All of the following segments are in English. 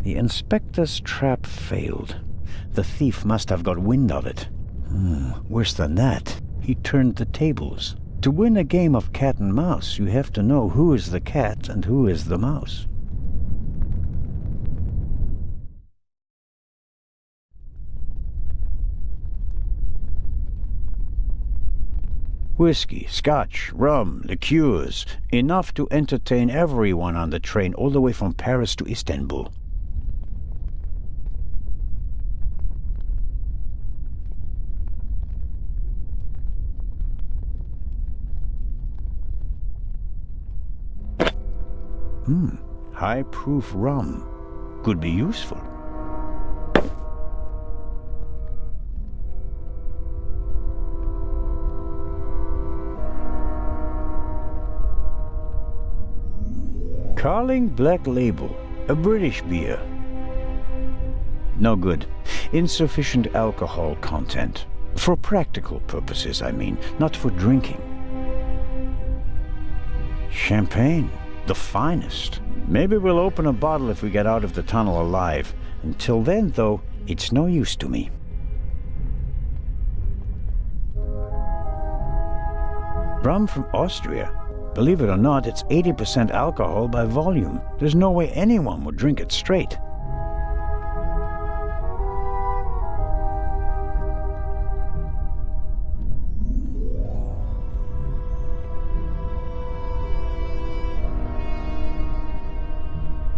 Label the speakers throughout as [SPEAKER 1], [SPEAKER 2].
[SPEAKER 1] The inspector's trap failed. The thief must have got wind of it. Worse than that, he turned the tables. To win a game of cat and mouse, you have to know who is the cat and who is the mouse. Whiskey, scotch, rum, liqueurs, enough to entertain everyone on the train all the way from Paris to Istanbul. High-proof rum. Could be useful. Carling Black Label, a British beer. No good. Insufficient alcohol content. For practical purposes, I mean, not for drinking. Champagne, the finest. Maybe we'll open a bottle if we get out of the tunnel alive. Until then, though, it's no use to me. Rum from Austria. Believe it or not, it's 80% alcohol by volume. There's no way anyone would drink it straight.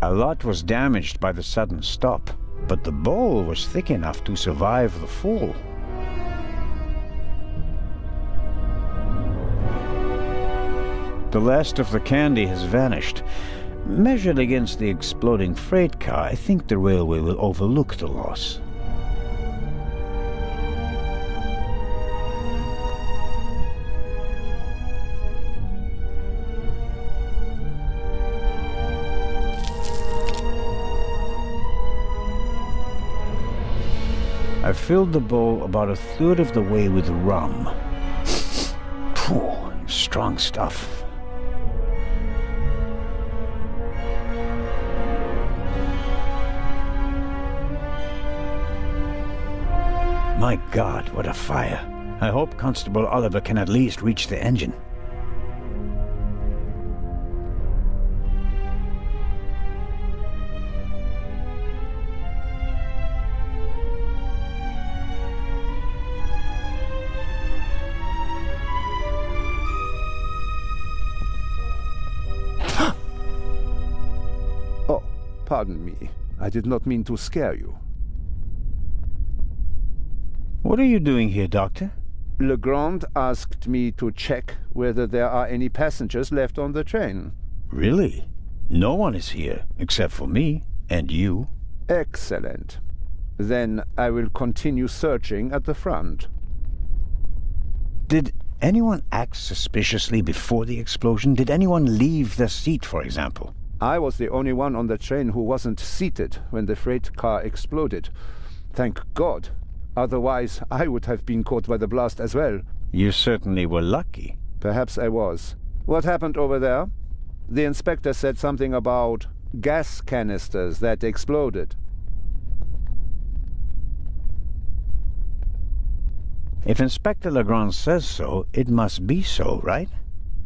[SPEAKER 1] A lot was damaged by the sudden stop, but the bowl was thick enough to survive the fall. The last of the candy has vanished. Measured against the exploding freight car, I think the railway will overlook the loss. I filled the bowl about a third of the way with rum. Phew, strong stuff. My God, what a fire. I hope Constable Oliver can at least reach the engine.
[SPEAKER 2] Oh, pardon me. I did not mean to scare you.
[SPEAKER 1] What are you doing here, Doctor?
[SPEAKER 2] Legrand asked me to check whether there are any passengers left on the train.
[SPEAKER 1] Really? No one is here, except for me and you.
[SPEAKER 2] Excellent. Then I will continue searching at the front.
[SPEAKER 1] Did anyone act suspiciously before the explosion? Did anyone leave their seat, for example?
[SPEAKER 2] I was the only one on the train who wasn't seated when the freight car exploded. Thank God. Otherwise, I would have been caught by the blast as well.
[SPEAKER 1] You certainly were lucky.
[SPEAKER 2] Perhaps I was. What happened over there? The inspector said something about gas canisters that exploded.
[SPEAKER 1] If Inspector Legrand says so, it must be so, right?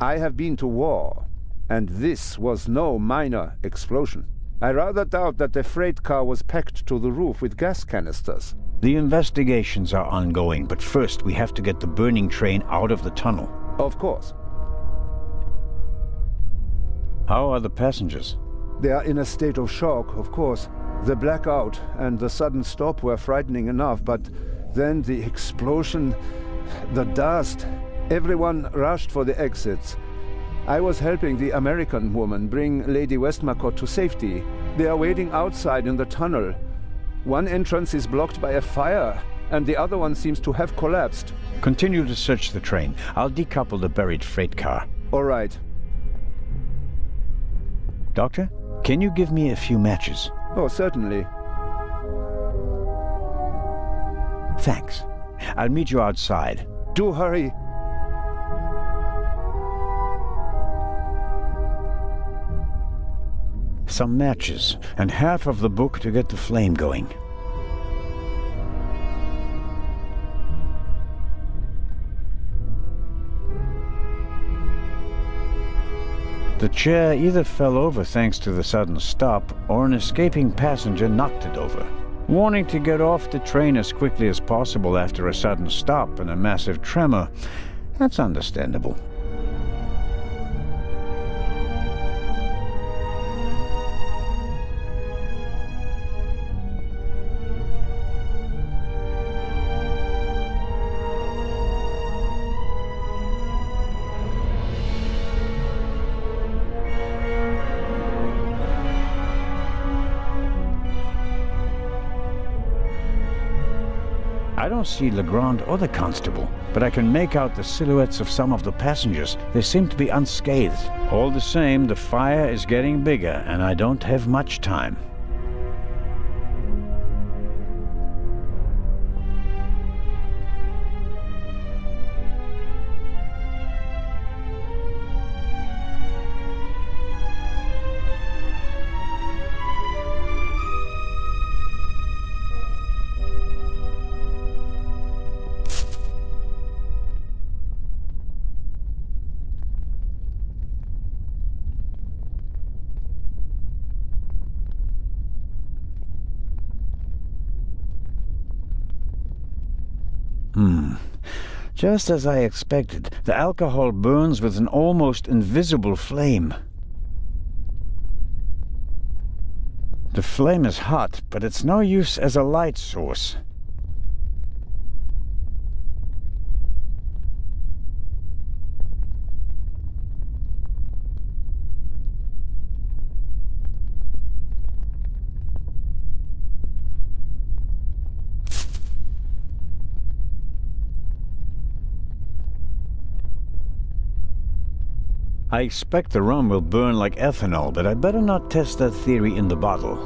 [SPEAKER 2] I have been to war, and this was no minor explosion. I rather doubt that the freight car was packed to the roof with gas canisters.
[SPEAKER 1] The investigations are ongoing, but first we have to get the burning train out of the tunnel.
[SPEAKER 2] Of course.
[SPEAKER 1] How are the passengers?
[SPEAKER 2] They are in a state of shock, of course. The blackout and the sudden stop were frightening enough, but then the explosion, the dust. Everyone rushed for the exits. I was helping the American woman bring Lady Westmacott to safety. They are waiting outside in the tunnel. One entrance is blocked by a fire, and the other one seems to have collapsed.
[SPEAKER 1] Continue to search the train. I'll decouple the buried freight car.
[SPEAKER 2] All right.
[SPEAKER 1] Doctor, can you give me a few matches?
[SPEAKER 2] Oh, certainly.
[SPEAKER 1] Thanks. I'll meet you outside.
[SPEAKER 2] Do hurry.
[SPEAKER 1] some matches, and half of the book to get the flame going. The chair either fell over thanks to the sudden stop, or an escaping passenger knocked it over. Wanting to get off the train as quickly as possible after a sudden stop and a massive tremor, that's understandable. I don't see Legrand or the constable, but I can make out the silhouettes of some of the passengers. They seem to be unscathed. All the same, the fire is getting bigger, and I don't have much time. Just as I expected, the alcohol burns with an almost invisible flame. The flame is hot, but it's no use as a light source. I expect the rum will burn like ethanol, but I'd better not test that theory in the bottle.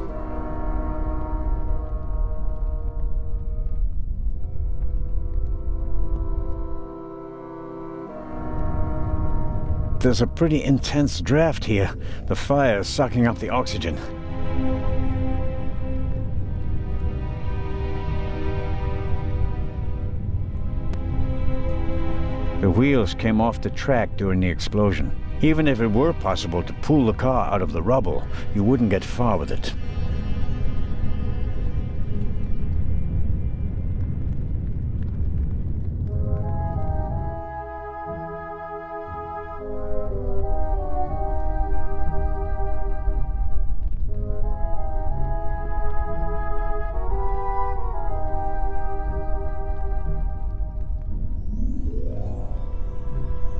[SPEAKER 1] There's a pretty intense draft here. The fire is sucking up the oxygen. The wheels came off the track during the explosion. Even if it were possible to pull the car out of the rubble, you wouldn't get far with it.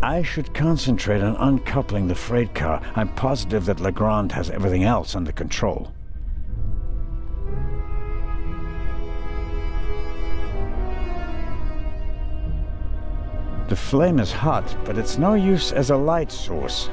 [SPEAKER 1] I should concentrate on uncoupling the freight car. I'm positive that Legrand has everything else under control. The flame is hot, but it's no use as a light source.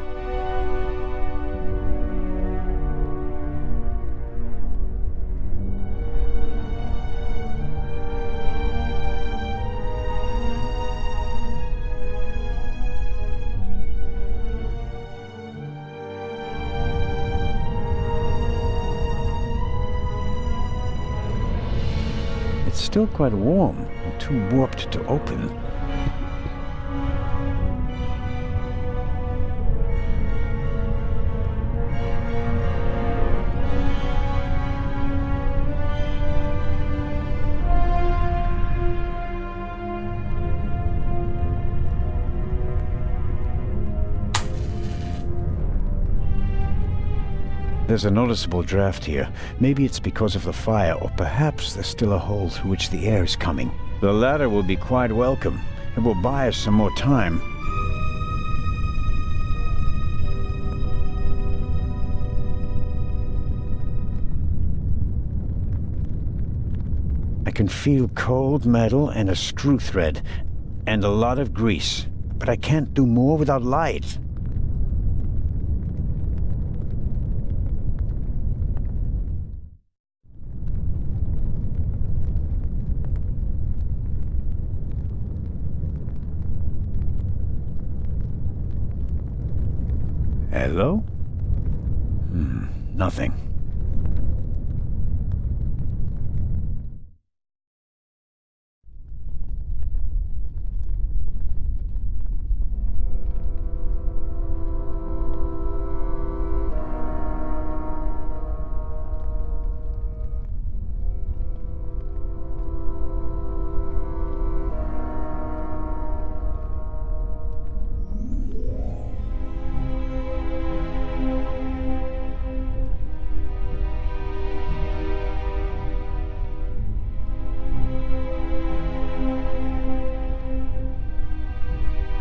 [SPEAKER 1] It's still quite warm and too warped to open. There's a noticeable draft here. Maybe it's because of the fire, or perhaps there's still a hole through which the air is coming. The latter will be quite welcome. It will buy us some more time. I can feel cold metal and a screw thread, and a lot of grease. But I can't do more without light. Hello? nothing.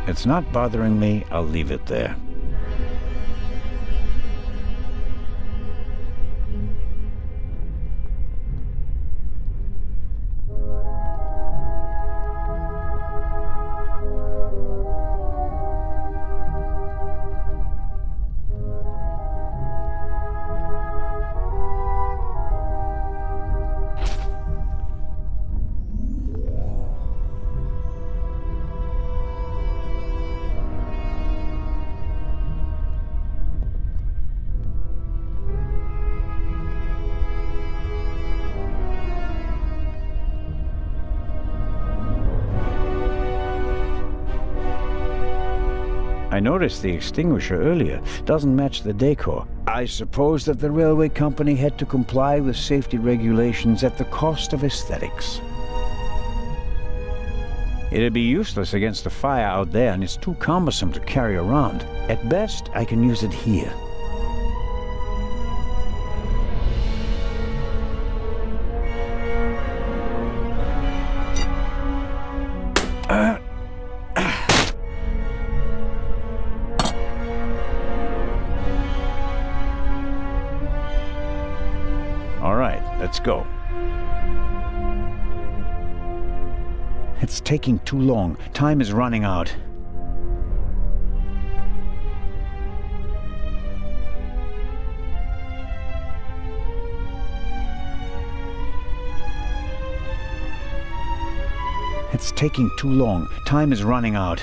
[SPEAKER 1] It's not bothering me, I'll leave it there. I noticed the extinguisher earlier. Doesn't match the decor. I suppose that the railway company had to comply with safety regulations at the cost of aesthetics. It'd be useless against the fire out there, and it's too cumbersome to carry around. At best, I can use it here. All right, let's go. It's taking too long. Time is running out. It's taking too long. Time is running out.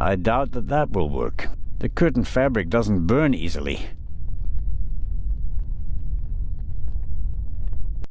[SPEAKER 1] I doubt that will work. The curtain fabric doesn't burn easily.